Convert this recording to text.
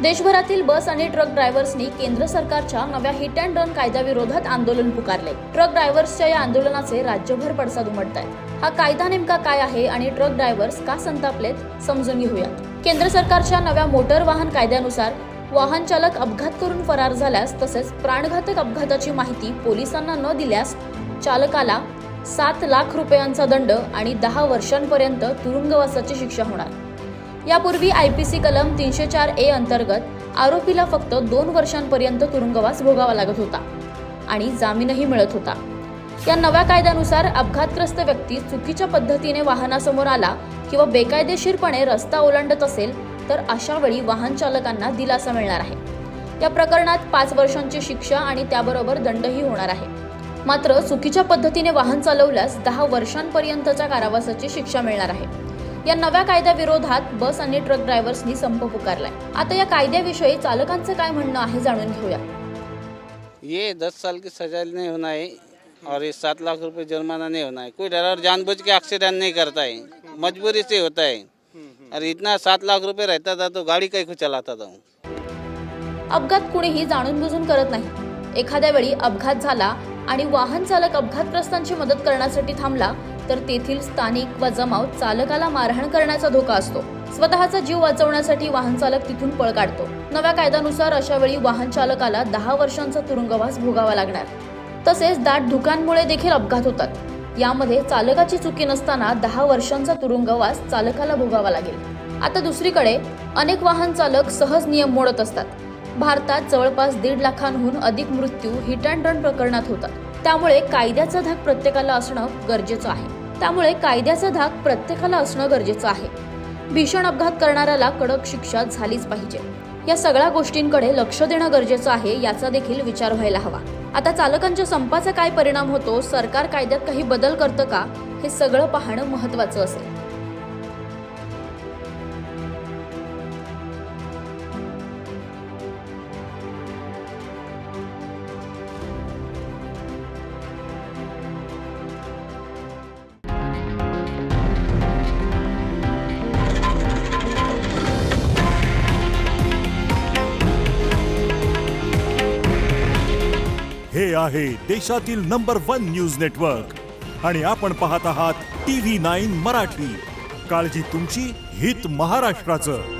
देशभरातील बस आणि ट्रक ड्रायव्हर्सनी केंद्र सरकारच्या नव्या हिट अँड रन कायद्याविरोधात आंदोलन पुकारले। ट्रक ड्रायव्हर्सच्या या आंदोलनाचे राज्यभर पडसाद उमटतायत। हा कायदा नेमका काय आहे आणि ट्रक ड्रायव्हर्स का संतापलेत समजून घेऊयात। केंद्र सरकारच्या नव्या मोटर वाहन कायद्यानुसार वाहन चालक अपघात करून फरार झाल्यास तसेच प्राणघातक अपघाताची माहिती पोलिसांना न दिल्यास चालकाला 7 लाख रुपयांचा दंड आणि 10 वर्षांपर्यंत तुरुंगवासाची शिक्षा होणार। यापूर्वी आयपीसी कलम 304A अंतर्गत आरोपीला फक्त 2 वर्षांपर्यंत तुरुंगवास भोगावा लागत होता आणि जामीनही मिळत होता। या नव्या कायद्यानुसार अपघातग्रस्त व्यक्ती चुकीच्या पद्धतीने वाहनासमोर आला किंवा बेकायदेशीरपणे रस्ता ओलांडत असेल तर अशा वेळी वाहन चालकांना दिलासा मिळणार आहे। या प्रकरणात 5 वर्षांची शिक्षा आणि त्याबरोबर दंडही होणार आहे। मात्र चुकीच्या पद्धतीने वाहन चालवल्यास 10 वर्षांपर्यंतच्या कारावासाची शिक्षा मिळणार आहे। या नव्या कायद्याविरोधात बस आणि ट्रक ड्रायव्हर्सनी संप पुकारलाय। आता या कायद्याविषयी चालकांचं काय म्हणणं आहे जाणून घेऊया। ये 10 साल की सजा नहीं होना है और ये 7 लाख रुपए जुर्माना नहीं होना है। कोई ड्राइवर जानबूझ के एक्सीडेंट नहीं करता है, मजबूरी से होता है। और इतना 7 लाख रुपए रहता था तो गाड़ी कहीं को चलाता था। अपघात कुणीही जाणून बुजून करत नाही। एखाद्या वेळी अपघात झाला आणि वाहन चालक अपघातग्रस्तांची मदत करण्यासाठी थांबला तर तेथील स्थानिक व जमाव चालकाला मारहाण करण्याचा धोका असतो। स्वतःचा जीव वाचवण्यासाठी वाहन चालक तिथून पळ काढतो। नव्या कायद्यानुसार अशा वेळी वाहन चालकाला 10 वर्षांचा तुरुंगवास भोगावा लागणार। तसेच दाट धुक्यांमुळे देखील अपघात होतात। यामध्ये चालकाची चुकी नसताना 10 वर्षांचा तुरुंगवास चालकाला भोगावा लागेल। आता दुसरीकडे अनेक वाहन चालक सहज नियम मोडत असतात। भारतात जवळपास 1.5 लाखांहून अधिक मृत्यू हिट अँड रन प्रकरणात होतात। त्यामुळे कायद्याचा धाक प्रत्येकाला असणं गरजेचं आहे। भीषण अपघात करणाऱ्याला कडक शिक्षा झालीच पाहिजे। या सगळ्या गोष्टींकडे लक्ष देणं गरजेचं आहे, याचा देखील विचार व्हायला हवा। आता चालकांच्या संपाचा काय परिणाम होतो, सरकार कायद्यात काही बदल करतं का, हे सगळं पाहणं महत्त्वाचं असेल। हे आहे देशातील नंबर 1 न्यूज नेटवर्क आणि आपण पाहत आहात TV9 मराठी। काळजी तुमची, हित महाराष्ट्राचं।